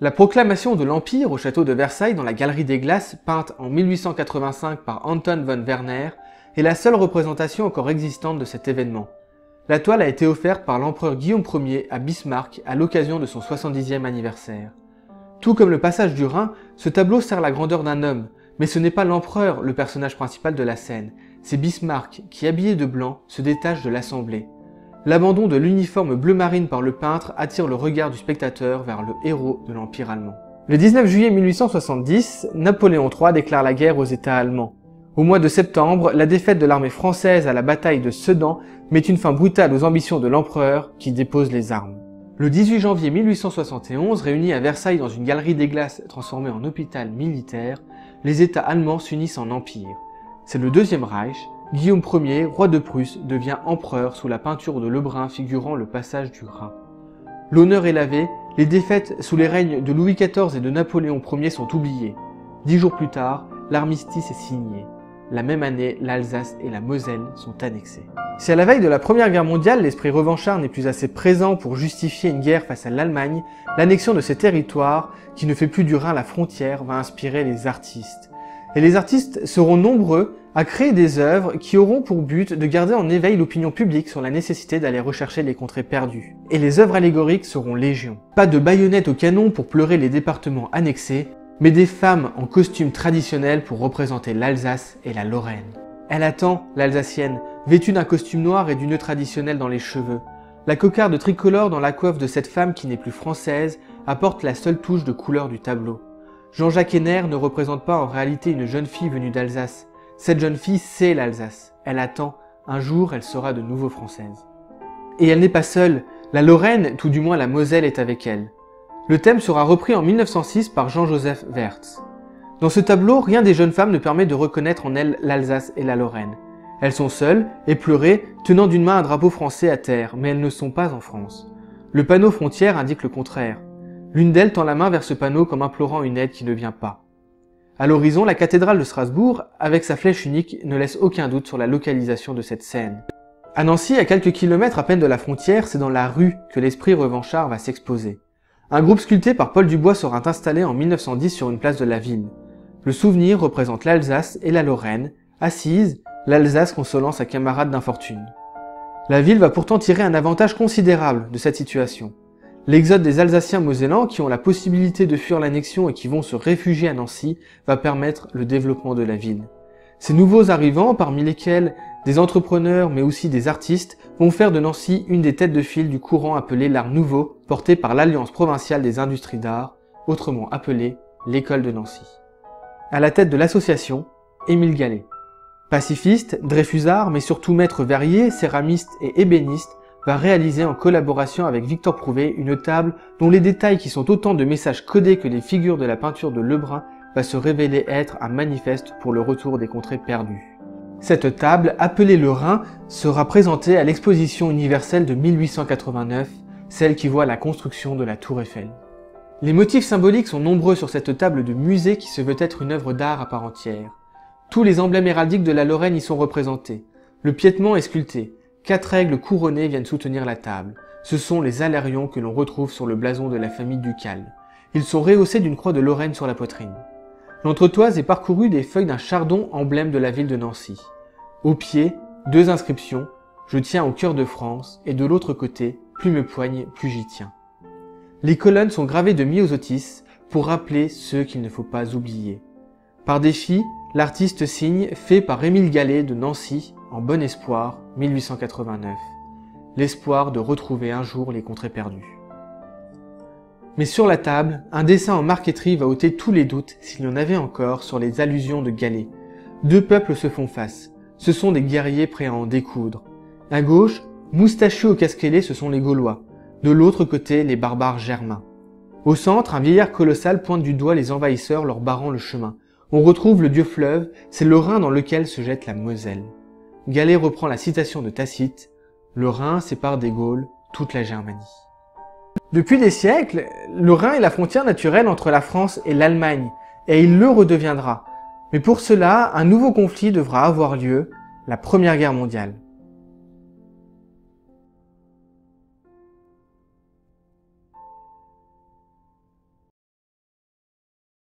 La proclamation de l'Empire au château de Versailles dans la Galerie des Glaces, peinte en 1885 par Anton von Werner, est la seule représentation encore existante de cet événement. La toile a été offerte par l'empereur Guillaume Ier à Bismarck à l'occasion de son 70e anniversaire. Tout comme le passage du Rhin, ce tableau sert la grandeur d'un homme, mais ce n'est pas l'empereur le personnage principal de la scène, c'est Bismarck qui, habillé de blanc, se détache de l'assemblée. L'abandon de l'uniforme bleu marine par le peintre attire le regard du spectateur vers le héros de l'Empire allemand. Le 19 juillet 1870, Napoléon III déclare la guerre aux États allemands. Au mois de septembre, la défaite de l'armée française à la bataille de Sedan met une fin brutale aux ambitions de l'empereur qui dépose les armes. Le 18 janvier 1871, réunis à Versailles dans une galerie des glaces transformée en hôpital militaire, les États allemands s'unissent en empire. C'est le Deuxième Reich. Guillaume Ier, roi de Prusse, devient empereur sous la peinture de Lebrun figurant le passage du Rhin. L'honneur est lavé, les défaites sous les règnes de Louis XIV et de Napoléon Ier sont oubliées. 10 jours plus tard, l'armistice est signé. La même année, l'Alsace et la Moselle sont annexées. Si à la veille de la Première Guerre mondiale, l'esprit revanchard n'est plus assez présent pour justifier une guerre face à l'Allemagne, l'annexion de ces territoires, qui ne fait plus du Rhin la frontière, va inspirer les artistes. Et les artistes seront nombreux à créer des œuvres qui auront pour but de garder en éveil l'opinion publique sur la nécessité d'aller rechercher les contrées perdues. Et les œuvres allégoriques seront légion. Pas de baïonnettes au canon pour pleurer les départements annexés, mais des femmes en costume traditionnel pour représenter l'Alsace et la Lorraine. Elle attend, l'Alsacienne, vêtue d'un costume noir et du nœud traditionnel dans les cheveux. La cocarde tricolore dans la coiffe de cette femme qui n'est plus française apporte la seule touche de couleur du tableau. Jean-Jacques Henner ne représente pas en réalité une jeune fille venue d'Alsace. Cette jeune fille, c'est l'Alsace. Elle attend, un jour elle sera de nouveau française. Et elle n'est pas seule, la Lorraine, tout du moins la Moselle est avec elle. Le thème sera repris en 1906 par Jean-Joseph Wertz. Dans ce tableau, rien des jeunes femmes ne permet de reconnaître en elles l'Alsace et la Lorraine. Elles sont seules, éplorées, tenant d'une main un drapeau français à terre, mais elles ne sont pas en France. Le panneau frontière indique le contraire. L'une d'elles tend la main vers ce panneau comme implorant une aide qui ne vient pas. À l'horizon, la cathédrale de Strasbourg, avec sa flèche unique, ne laisse aucun doute sur la localisation de cette scène. À Nancy, à quelques kilomètres à peine de la frontière, c'est dans la rue que l'esprit revanchard va s'exposer. Un groupe sculpté par Paul Dubois sera installé en 1910 sur une place de la ville. Le souvenir représente l'Alsace et la Lorraine, assises, l'Alsace consolant sa camarade d'infortune. La ville va pourtant tirer un avantage considérable de cette situation. L'exode des Alsaciens mosellans qui ont la possibilité de fuir l'annexion et qui vont se réfugier à Nancy va permettre le développement de la ville. Ces nouveaux arrivants, parmi lesquels des entrepreneurs mais aussi des artistes, vont faire de Nancy une des têtes de file du courant appelé l'Art Nouveau, porté par l'Alliance provinciale des industries d'art, autrement appelée l'École de Nancy. À la tête de l'association, Émile Gallet. Pacifiste, dreyfusard, mais surtout maître verrier, céramiste et ébéniste, va réaliser en collaboration avec Victor Prouvé une table dont les détails qui sont autant de messages codés que les figures de la peinture de Lebrun va se révéler être un manifeste pour le retour des contrées perdues. Cette table, appelée le Rhin, sera présentée à l'exposition universelle de 1889, celle qui voit la construction de la Tour Eiffel. Les motifs symboliques sont nombreux sur cette table de musée qui se veut être une œuvre d'art à part entière. Tous les emblèmes héraldiques de la Lorraine y sont représentés. Le piétement est sculpté. 4 aigles couronnés viennent soutenir la table. Ce sont les alérions que l'on retrouve sur le blason de la famille ducale. Ils sont rehaussés d'une croix de Lorraine sur la poitrine. L'entretoise est parcourue des feuilles d'un chardon emblème de la ville de Nancy. Au pied, 2 inscriptions, « Je tiens au cœur de France » et de l'autre côté, « Plus me poigne, plus j'y tiens ». Les colonnes sont gravées de myosotis pour rappeler ceux qu'il ne faut pas oublier. Par défi, l'artiste signe fait par Émile Gallet de Nancy, en bon espoir, 1889. L'espoir de retrouver un jour les contrées perdues. Mais sur la table, un dessin en marqueterie va ôter tous les doutes, s'il y en avait encore, sur les allusions de Gallet. 2 peuples se font face. Ce sont des guerriers prêts à en découdre. À gauche, moustachus au casque ailé, ce sont les Gaulois. De l'autre côté, les barbares germains. Au centre, un vieillard colossal pointe du doigt les envahisseurs leur barrant le chemin. On retrouve le dieu fleuve, c'est le Rhin dans lequel se jette la Moselle. Gallet reprend la citation de Tacite, « Le Rhin sépare des Gaules toute la Germanie ». Depuis des siècles, le Rhin est la frontière naturelle entre la France et l'Allemagne, et il le redeviendra. Mais pour cela, un nouveau conflit devra avoir lieu, la Première Guerre mondiale.